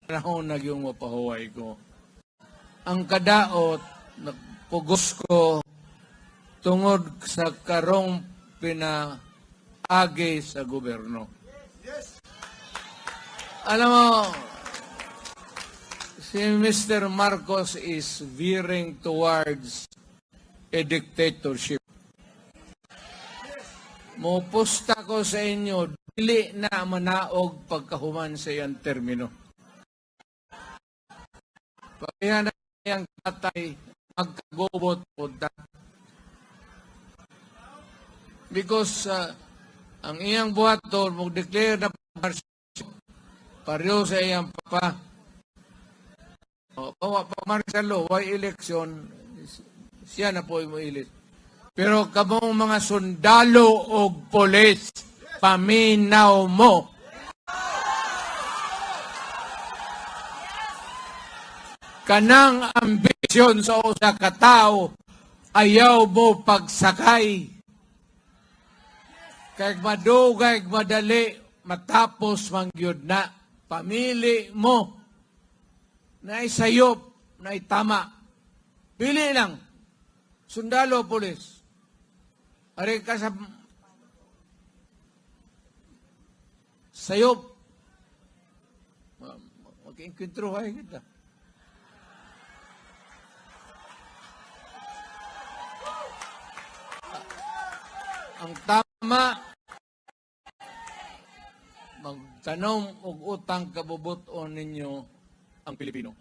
panahon na yung mapahuway ko. Ang kadaot, nagpugos ko tungod sa karong pinaagi sa gobyerno. Alam mo, si Mr. Marcos is veering towards a dictatorship. Mupusta ko sa inyo, dili na manaog pagkahuman sa iyang termino. Pagkaya na iyang tatay, magkagobot po ta. Because ang iyang buhaton, mag-declare na pareho sa iyang papa. Pag Marcelo, why election, siya na po yung ilit. Pero kamong mga sundalo o polis, paminaw mo. Kanang ambisyon sa usa ka tao, ayaw mo pagsakay. Kaya madugay, madali, matapos mangyod na. Pamili mo na isayop, na itama. Pili lang. Sundalo o polis. Ari ka sa sayop. Mag-inkwentro kayo kita. Ang tama, magtanong og utang kabubuton ninyo ang Pilipino.